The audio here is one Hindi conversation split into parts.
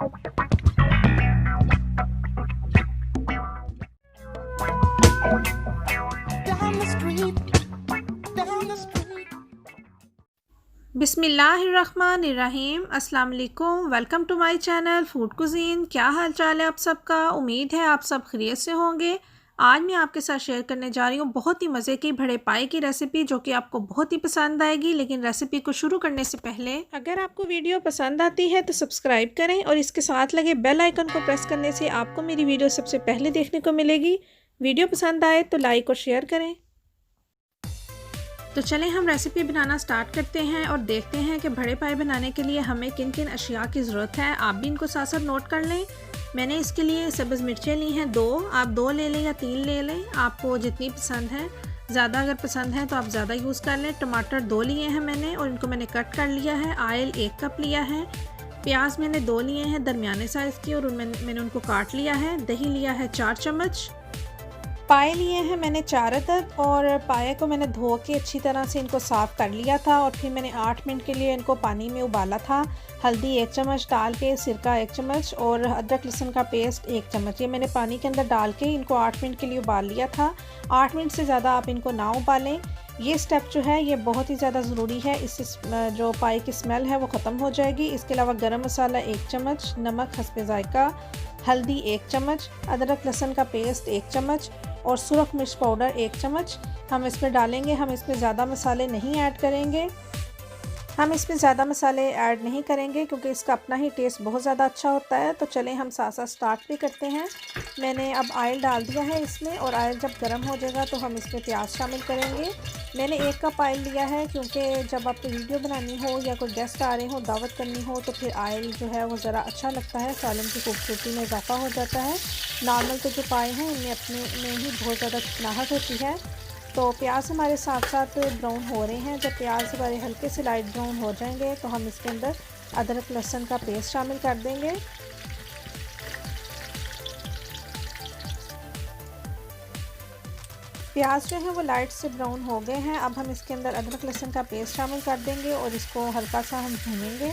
बिस्मिल्लाहिर्रहमानिर्रहीम। अस्सलाम वालेकुम। Welcome to my channel food cuisine. क्या हाल चाल है आप सबका? उम्मीद है आप सब खैरियत से होंगे। आज मैं आपके साथ शेयर करने जा रही हूँ बहुत ही मज़े की बड़े पाए की रेसिपी, जो कि आपको बहुत ही पसंद आएगी। लेकिन रेसिपी को शुरू करने से पहले अगर आपको वीडियो पसंद आती है तो सब्सक्राइब करें और इसके साथ लगे बेल आइकन को प्रेस करने से आपको मेरी वीडियो सबसे पहले देखने को मिलेगी। वीडियो पसंद आए तो लाइक और शेयर करें। तो चलें हम रेसिपी बनाना स्टार्ट करते हैं और देखते हैं कि बड़े पाए बनाने के लिए हमें किन किन अशिया की ज़रूरत है। आप भी इनको साथ साथ नोट कर लें। मैंने इसके लिए सब्ज़ मिर्चें ली हैं 2। आप 2 ले लें या 3 ले लें, आपको जितनी पसंद है। ज़्यादा अगर पसंद है तो आप ज़्यादा यूज़ कर लें। टमाटर 2 लिए हैं मैंने और इनको मैंने कट कर लिया है। ऑयल 1 कप लिया है। प्याज मैंने 2 लिए हैं दरमियाने साइज़ की और मैंने उनको काट लिया है। दही लिया है 4 चम्मच। पाए लिए हैं मैंने 4 अदद और पाए को मैंने धो के अच्छी तरह से इनको साफ़ कर लिया था और फिर मैंने 8 मिनट के लिए इनको पानी में उबाला था। हल्दी 1 चम्मच डाल के, सिरका 1 चम्मच और अदरक लहसुन का पेस्ट 1 चम्मच, ये मैंने पानी के अंदर डाल के इनको 8 मिनट के लिए उबाल लिया था। 8 मिनट से ज़्यादा आप इनको ना उबालें। ये स्टेप जो है ये बहुत ही ज़्यादा ज़रूरी है, इससे जो पाए की स्मेल है वो ख़त्म हो जाएगी। इसके अलावा गरम मसाला 1 चम्मच, नमक हस्बे ज़ायका, हल्दी 1 चम्मच, अदरक लहसुन का पेस्ट 1 चम्मच और सुरख मिर्च पाउडर 1 चम्मच हम इसमें डालेंगे। हम इसमें ज़्यादा मसाले नहीं ऐड करेंगे। क्योंकि इसका अपना ही टेस्ट बहुत ज़्यादा अच्छा होता है। तो चलें हम साथ साथ स्टार्ट भी करते हैं। मैंने अब ऑयल डाल दिया है इसमें और ऑयल जब गर्म हो जाएगा तो हम इसमें प्याज शामिल करेंगे। मैंने 1 कप ऑयल लिया है क्योंकि जब आपको वीडियो बनानी हो या कोई गेस्ट आ रहे हो, दावत करनी हो, तो फिर ऑयल जो है वो ज़रा अच्छा लगता है, सालन की खूबसूरती में इजाफा हो जाता है। नॉर्मल तो जो पाए हैं इनमें अपने में ही बहुत ज़्यादा चिकनाहट होती है। तो प्याज हमारे साथ साथ ब्राउन हो रहे हैं। जब प्याज हमारे हल्के से लाइट ब्राउन हो जाएंगे तो हम इसके अंदर अदरक लहसुन का पेस्ट शामिल कर देंगे। प्याज जो है वो लाइट से ब्राउन हो गए हैं। अब हम इसके अंदर अदरक लहसुन का पेस्ट शामिल कर देंगे और इसको हल्का सा हम भूनेंगे।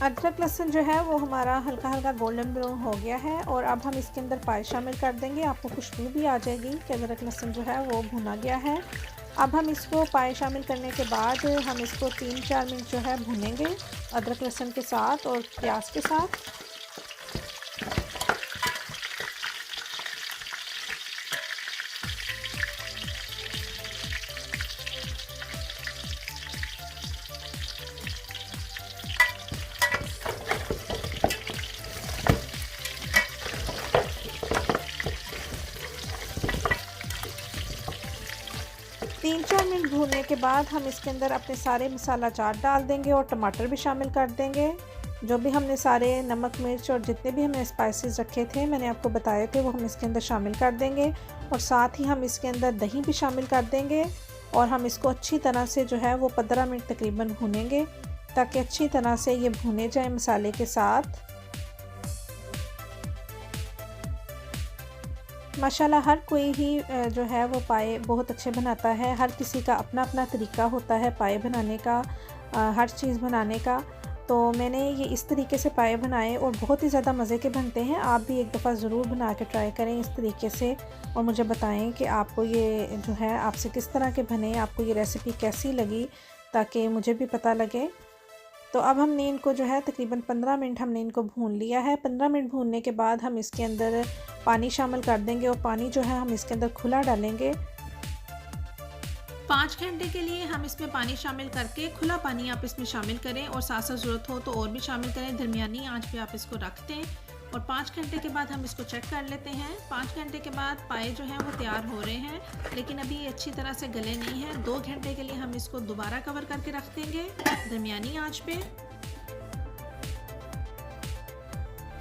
अदरक लहसुन जो है वो हमारा हल्का हल्का गोल्डन ब्राउन हो गया है और अब हम इसके अंदर पाए शामिल कर देंगे। आपको खुशबू भी आ जाएगी कि अदरक लहसुन जो है वो भुना गया है। अब हम इसको पाए शामिल करने के बाद हम इसको 3-4 मिनट जो है भुनेंगे अदरक लहसुन के साथ और प्याज के साथ। तीन चार मिनट भूनने के बाद हम इसके अंदर अपने सारे मसाला चाट डाल देंगे और टमाटर भी शामिल कर देंगे। जो भी हमने सारे नमक मिर्च और जितने भी हमने स्पाइसेस रखे थे, मैंने आपको बताए थे, वो हम इसके अंदर शामिल कर देंगे और साथ ही हम इसके अंदर दही भी शामिल कर देंगे और हम इसको अच्छी तरह से जो है वो 15 मिनट तकरीबन भूनेंगे ताकि अच्छी तरह से ये भुने जाए मसाले के साथ। माशाल्लाह हर कोई ही जो है वो पाए बहुत अच्छे बनाता है। हर किसी का अपना अपना तरीका होता है पाए बनाने का, हर चीज़ बनाने का। तो मैंने ये इस तरीके से पाए बनाए और बहुत ही ज़्यादा मज़े के बनते हैं। आप भी एक दफ़ा ज़रूर बना के ट्राई करें इस तरीके से और मुझे बताएं कि आपको ये जो है आपसे किस तरह के बने, आपको ये रेसिपी कैसी लगी, ताकि मुझे भी पता लगे। तो अब हमने इनको जो है तकरीबन 15 मिनट हमने इनको भून लिया है। 15 मिनट भूनने के बाद हम इसके अंदर पानी शामिल कर देंगे और पानी जो है हम इसके अंदर खुला डालेंगे। 5 घंटे के लिए हम इसमें पानी शामिल करके, खुला पानी आप इसमें शामिल करें और साथ साथ ज़रूरत हो तो और भी शामिल करें। दरमियानी आंच पे आप इसको रख दें और 5 घंटे के बाद हम इसको चेक कर लेते हैं। 5 घंटे के बाद पाए जो हैं वो तैयार हो रहे हैं, लेकिन अभी ये अच्छी तरह से गले नहीं हैं। 2 घंटे के लिए हम इसको दोबारा कवर करके रख देंगे दरमियानी आंच पे।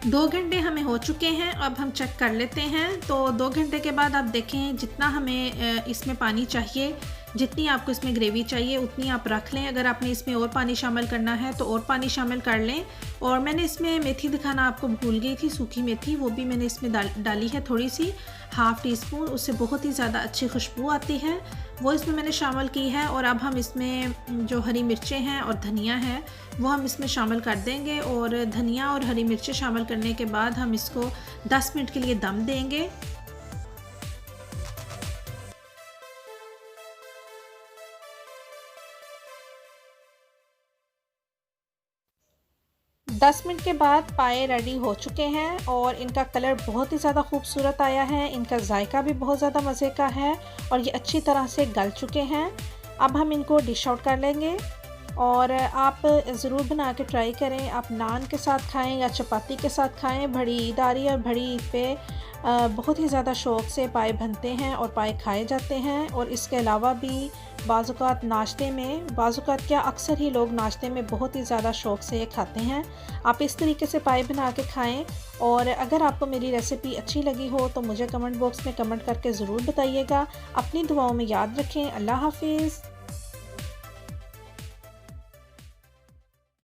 2 घंटे हमें हो चुके हैं। अब हम चेक कर लेते हैं। तो 2 घंटे के बाद आप देखें जितना हमें इसमें पानी चाहिए, जितनी आपको इसमें ग्रेवी चाहिए उतनी आप रख लें। अगर आपने इसमें और पानी शामिल करना है तो और पानी शामिल कर लें। और मैंने इसमें मेथी दिखाना आपको भूल गई थी, सूखी मेथी, वो भी मैंने इसमें डाली है थोड़ी सी। हाफ़ टी स्पून, उससे बहुत ही ज़्यादा अच्छी खुशबू आती है, वो इसमें मैंने शामिल की है। और अब हम इसमें जो हरी मिर्चें हैं और धनिया है वो हम इसमें शामिल कर देंगे। और धनिया और हरी मिर्चें शामिल करने के बाद हम इसको 10 मिनट के लिए दम देंगे। 10 मिनट के बाद पाए रेडी हो चुके हैं और इनका कलर बहुत ही ज़्यादा खूबसूरत आया है, इनका जायका भी बहुत ज़्यादा मज़े का है और ये अच्छी तरह से गल चुके हैं। अब हम इनको डिश आउट कर लेंगे और आप ज़रूर बना के ट्राई करें। आप नान के साथ खाएं या चपाती के साथ खाएं। बड़ी ईद आ रही है और बड़ी ईद पे बहुत ही ज़्यादा शौक़ से पाए बनते हैं और पाए खाए जाते हैं। और इसके अलावा भी बाज़-औक़ात नाश्ते में, बाज़-औक़ात क्या अक्सर ही लोग नाश्ते में बहुत ही ज़्यादा शौक़ से ये खाते हैं। आप इस तरीके से पाए बना के खाएं। और अगर आपको मेरी रेसिपी अच्छी लगी हो तो मुझे कमेंट बॉक्स में कमेंट करके ज़रूर बताइएगा। अपनी दुआओं में याद रखें। अल्लाह हाफ़िज़।